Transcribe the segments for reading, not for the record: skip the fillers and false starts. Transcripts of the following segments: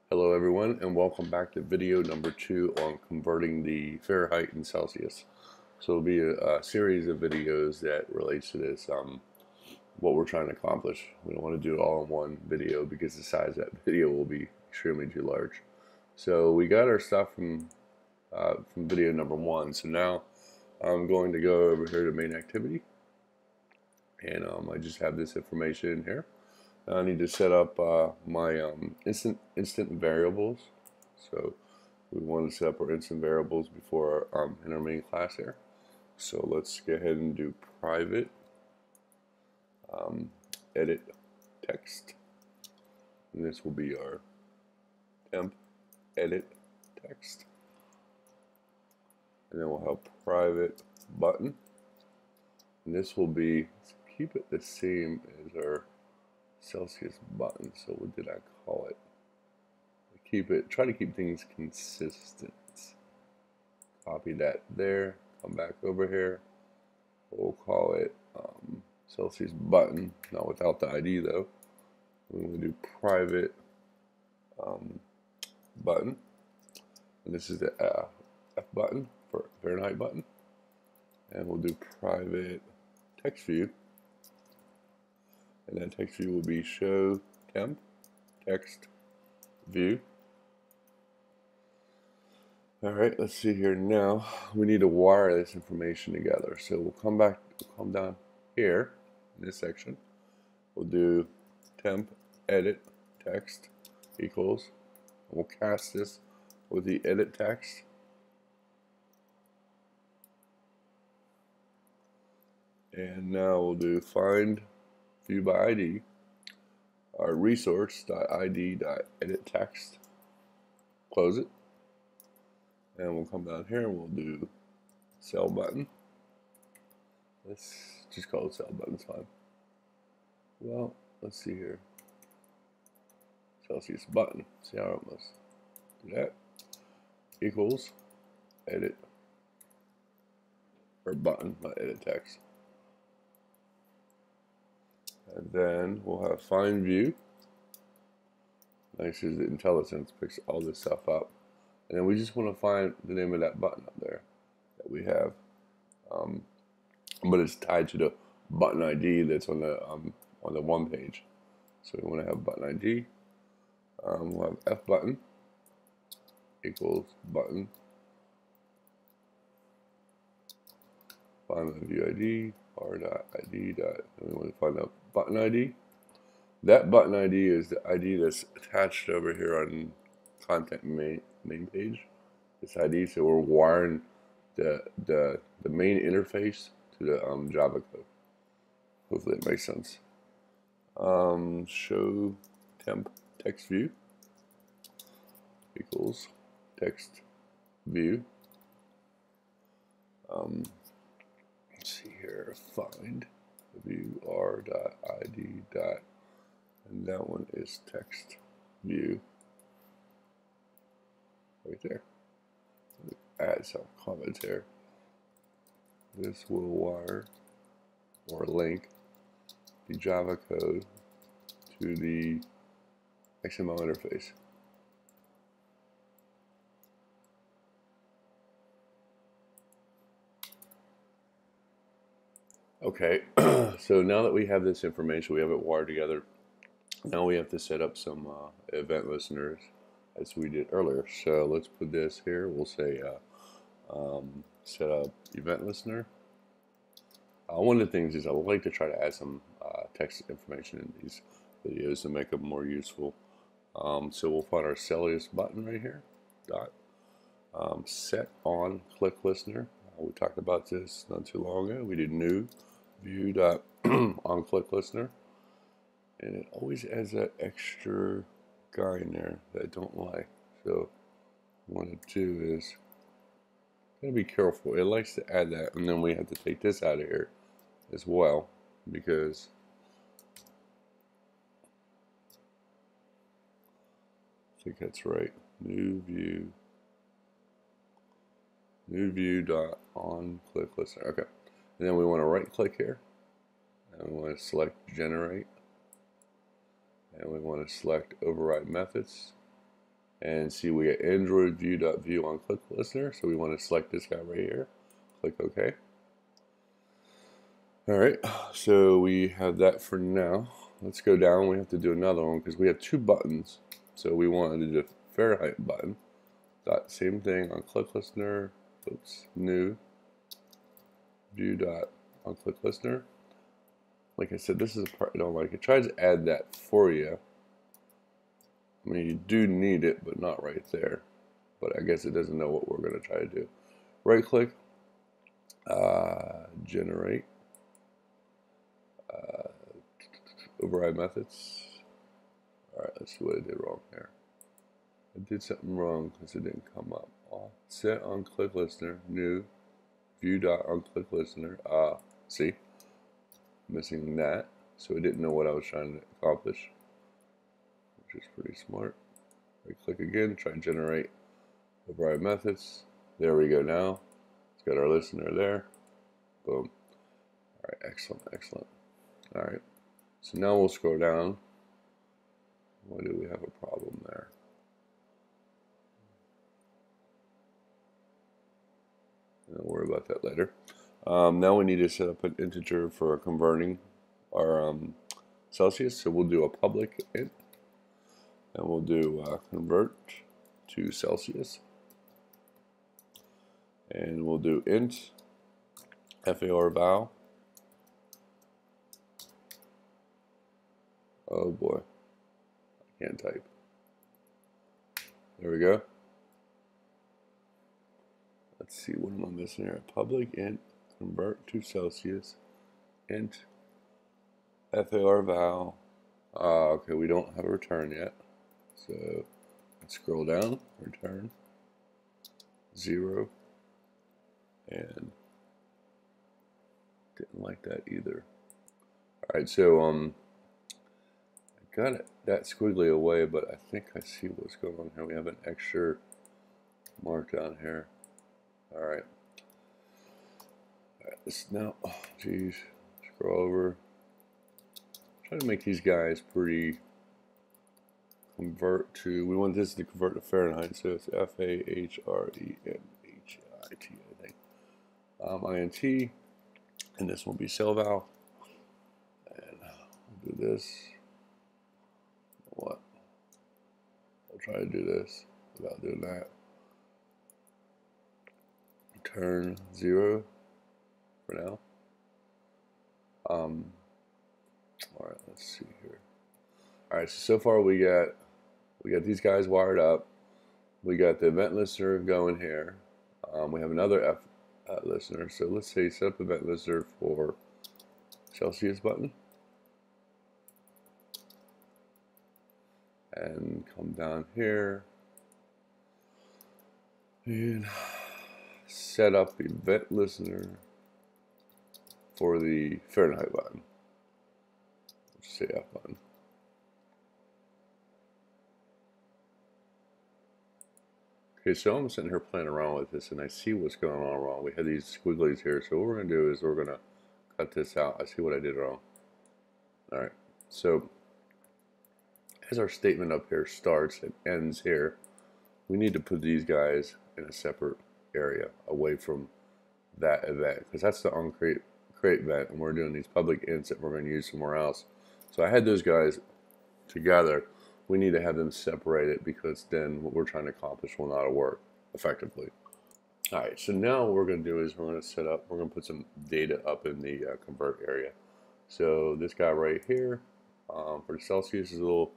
Hello everyone, and welcome back to video number 2 on converting the Fahrenheit and Celsius. So it'll be a series of videos that relates to this, what we're trying to accomplish. We don't want to do it all in one video because the size of that video will be extremely too large. So we got our stuff from video number 1. So now I'm going to go over here to main activity, and I just have this information in here. I need to set up my instant variables. So we want to set up our instant variables before in our main class here. So let's go ahead and do private edit text, and this will be our temp edit text, and then we'll have private button, and this will be, keep it the same as our Celsius button. So what did I call it? Try to keep things consistent. Copy that there, come back over here. We'll call it Celsius button, not without the ID though. We're going to do private button, and this is the F button for Fahrenheit button, and we'll do private text view. And that text view will be show temp text view. Alright, let's see here now. We need to wire this information together. So we'll come down here in this section. We'll do temp edit text equals. We'll cast this with the edit text. And now we'll do find view by ID, our resource.id.edit text, close it, and we'll come down here and we'll do cell button. Let's just call it cell button, it's fine. Well, let's see here. Celsius button, see how it must do that, equals edit, or button, not edit text. And then we'll have find view. Nice as IntelliSense picks all this stuff up. And then we just want to find the name of that button up there that we have. But it's tied to the button ID that's on the one page. So we want to have button ID. We'll have F button equals button. Find the view ID, r.id. And we want to find the button ID. That button ID is the ID that's attached over here on content main page. This ID, so we're wiring the main interface to the Java code. Hopefully it makes sense. Show temp text view equals text view. Let's see here, find view r.id. And that one is text view right there. Add some comments here. This will wire or link the Java code to the XML interface. Okay, so now that we have this information, we have it wired together. Now we have to set up some event listeners as we did earlier. So let's put this here. We'll say set up event listener. One of the things is I would like to try to add some text information in these videos to make them more useful. So we'll find our Celsius button right here. Dot set on click listener. We talked about this not too long ago. We did new view dot on click listener. And it always adds that extra guy in there that I don't like. So what I want to do is, gotta be careful. It likes to add that, and then we have to take this out of here as well, because I think that's right. New view dot on click listener. Okay, and then we want to right click here, and we want to select generate. And we want to select override methods, And see, we get Android view.view on click listener. So we want to select this guy right here. Click OK. All right, so we have that for now. Let's go down. We have to do another one because we have two buttons. So we wanted to do the Fahrenheit button. Same thing on click listener. Oops, new view dot on click listener. Like I said, this is a part I don't like. It tries to add that for you. I mean, you do need it, but not right there. But I guess it doesn't know what we're going to try to do. Right click, generate, override methods. All right, let's see what I did wrong here. I did something wrong because it didn't come up. Set on click listener, new, view dot on click listener. See, missing that, so it didn't know what I was trying to accomplish, which is pretty smart. Right click again, try and generate override methods. There we go. Now it's got our listener there. Boom. All right, excellent, excellent. All right, so now we'll scroll down. Why do we have a problem there? Don't worry about that later. Now we need to set up an integer for converting our Celsius. So we'll do a public int, and we'll do convert to Celsius, and we'll do int FAR val. Oh boy, I can't type. There we go. Let's see, what am I missing here? Public int convert to Celsius, int FAR val. Okay, we don't have a return yet. So let's scroll down, return 0, and didn't like that either. All right, so I got it that squiggly away, but I think I see what's going on here. We have an extra mark down here. All right. This now, oh, geez, scroll over. Try to make these guys pretty. Convert to. We want this to convert to Fahrenheit, so it's FAHRENHIT, I think. INT, and this will be cell val. And we'll do this. What? I'll try to do this without doing that. Return 0 for now. All right, let's see here. All right, so far we got these guys wired up. We got the event listener going here. We have another listener. So let's say set up event listener for Celsius button, and come down here and set up event listener for the Fahrenheit button. Let's say F button. Okay, so I'm sitting here playing around with this, and I see what's going on wrong. We have these squigglies here, so what we're going to do is we're going to cut this out. I see what I did wrong. All right, so as our statement up here starts and ends here, we need to put these guys in a separate area away from that event, because that's the onCreate event, and we're doing these public ints that we're going to use somewhere else. So I had those guys together. We need to have them separated, because then what we're trying to accomplish will not work effectively. All right, so now what we're going to do is we're going to put some data up in the convert area. So this guy right here for Celsius is a little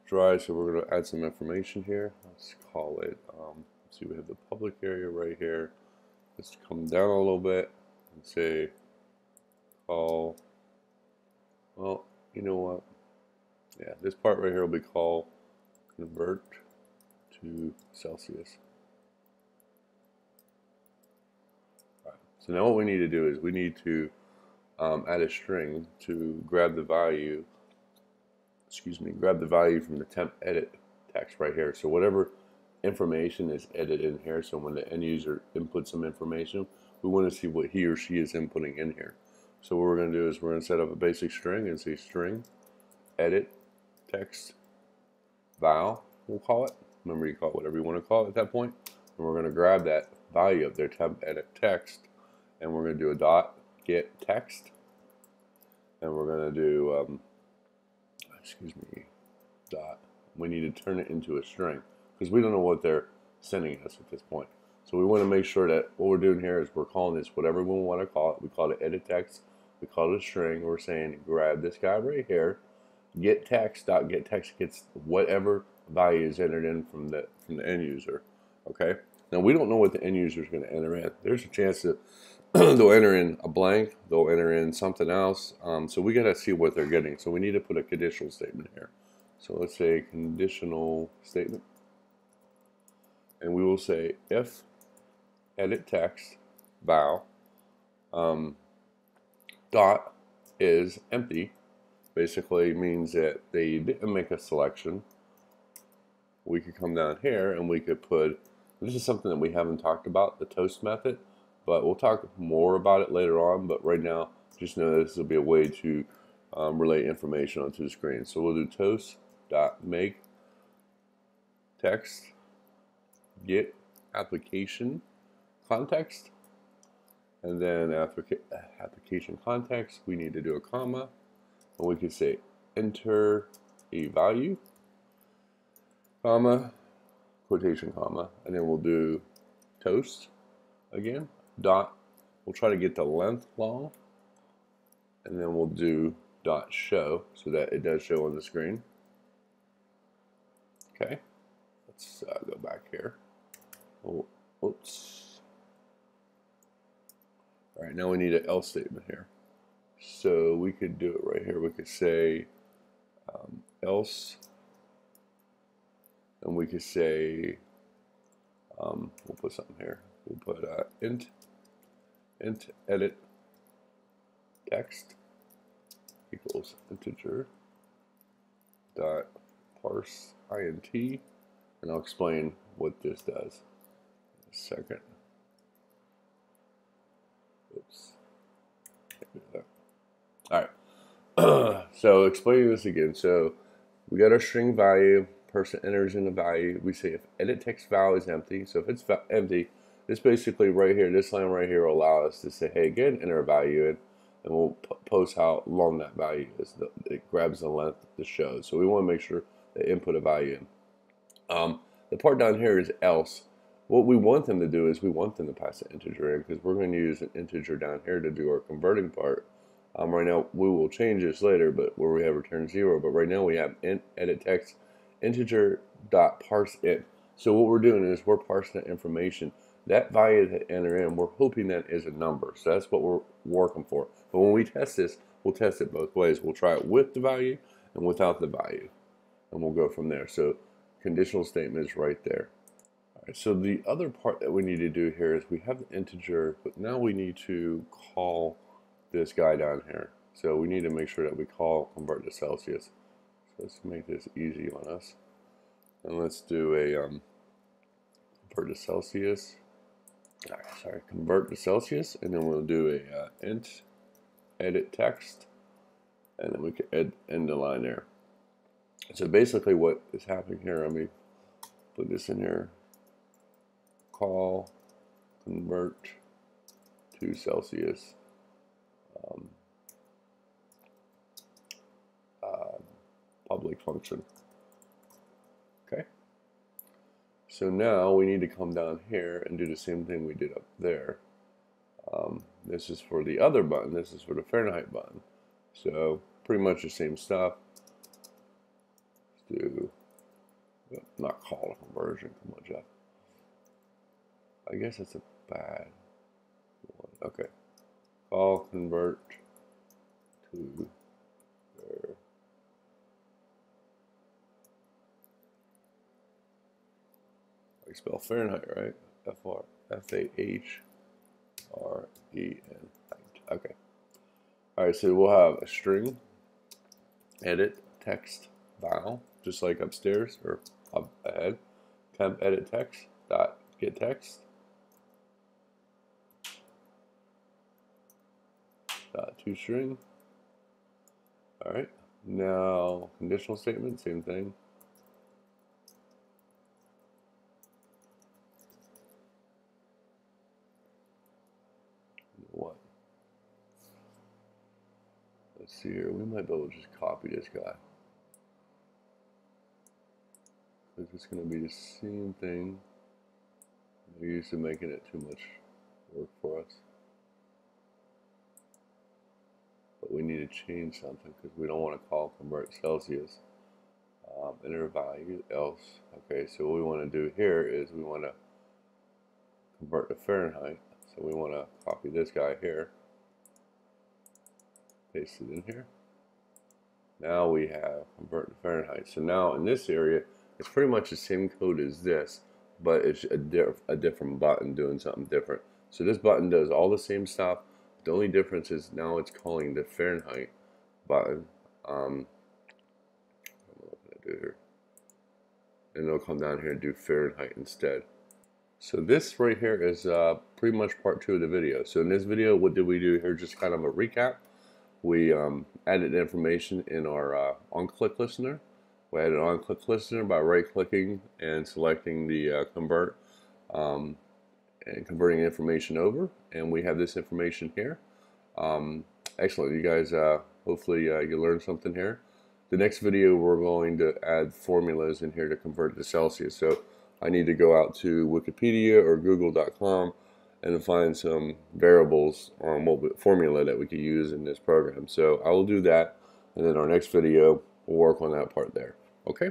dry, so we're going to add some information here. Let's call it, let's see, we have the public area right here. Let's come down a little bit and say call, well, you know what? Yeah, this part right here will be called convert to Celsius. All right. So now what we need to do is we need to add a string to grab the value. Grab the value from the temp edit text right here. So whatever information is edited in here. So when the end user inputs some information, we want to see what he or she is inputting in here. So what we're going to do is we're going to set up a basic string and say string edit text val, we'll call it. Remember, you call it whatever you want to call it at that point. And we're going to grab that value up there, temp edit text, and we're going to do a dot get text, and we're going to do dot. We need to turn it into a string because we don't know what they're sending us at this point. So we want to make sure that what we're doing here is we're calling this whatever we want to call it. We call it edit text. We call it a string. We're saying grab this guy right here. Get text dot get text gets whatever value is entered in from the end user. Okay. Now we don't know what the end user is going to enter in. There's a chance that they'll enter in a blank. They'll enter in something else. So we got to see what they're getting. So we need to put a conditional statement here. So let's say conditional statement, and we will say if edit text val dot is empty, basically means that they didn't make a selection. We could come down here and we could put, this is something that we haven't talked about, the toast method, but we'll talk more about it later on. But right now, just know this will be a way to relay information onto the screen. So we'll do toast dot make text get application context, and then after application context we need to do a comma, and we can say enter a value, comma, quotation comma, and then we'll do toast again dot, we'll try to get the length long, and then we'll do dot show so that it does show on the screen. Okay, let's go back here. Oh, oops. All right, now we need an else statement here. So we could do it right here. We could say else, and we could say, we'll put something here. We'll put int edit text equals integer dot parse int, and I'll explain what this does in a second. Oops. All right. So explaining this again. So we got our string value. Person enters in the value. We say if edit text val is empty. So if it's empty, this basically right here, this line right here will allow us to say, hey, again, enter a value in, and we'll post how long that value is. It grabs the length of the show. So we want to make sure they input a value in. The part down here is else. What we want them to do is we want them to pass an integer in, because we're going to use an integer down here to do our converting part. Right now we will change this later, but where we have return 0. But right now we have int edit text integer dot parse int. So what we're doing is we're parsing that information. That value that enter in, we're hoping that is a number. So that's what we're working for. But when we test this, we'll test it both ways. We'll try it with the value and without the value, and we'll go from there. So conditional statement is right there. All right, so the other part that we need to do here is we have the integer, but now we need to call this guy down here. So we need to make sure that we call convert to Celsius. So let's make this easy on us, and let's do a convert to Celsius. Convert to Celsius, and then we'll do a int edit text, and then we can end the line there. So basically what is happening here, let me put this in here, call convert to Celsius public function. Okay, so now we need to come down here and do the same thing we did up there. This is for the other button, this is for the Fahrenheit button. So pretty much the same stuff. Let's do, not call a conversion, come on Jeff. I guess it's a bad one. Okay, call convert to there. I spell Fahrenheit, right? F-A-H-R-E-N. Okay. All right, so we'll have a string edit text val, just like upstairs or up ahead. Temp edit text dot get text dot toString. All right, now conditional statement, same thing. let's see here, we might be able to just copy this guy. Because it's going to be the same thing. We're used to making it too much work for us. But we need to change something because we don't want to call convert Celsius enter value else. Okay, so what we want to do here is we want to convert to Fahrenheit. So we want to copy this guy here, paste it in here. Now we have convert to Fahrenheit. So now in this area, it's pretty much the same code as this, but it's a different button doing something different. So this button does all the same stuff. The only difference is now it's calling the Fahrenheit button. What am I going to do here? And it'll come down here and do Fahrenheit instead. So this right here is pretty much part 2 of the video. So in this video, what did we do here? Just kind of a recap. We added information in our on-click listener. We added an on-click listener by right-clicking and selecting the convert and converting information over. And we have this information here. Excellent. You guys, hopefully you learned something here. The next video, we're going to add formulas in here to convert to Celsius. So I need to go out to Wikipedia or Google.com and find some variables on what formula that we could use in this program. So I will do that, and then our next video, we'll work on that part there. Okay?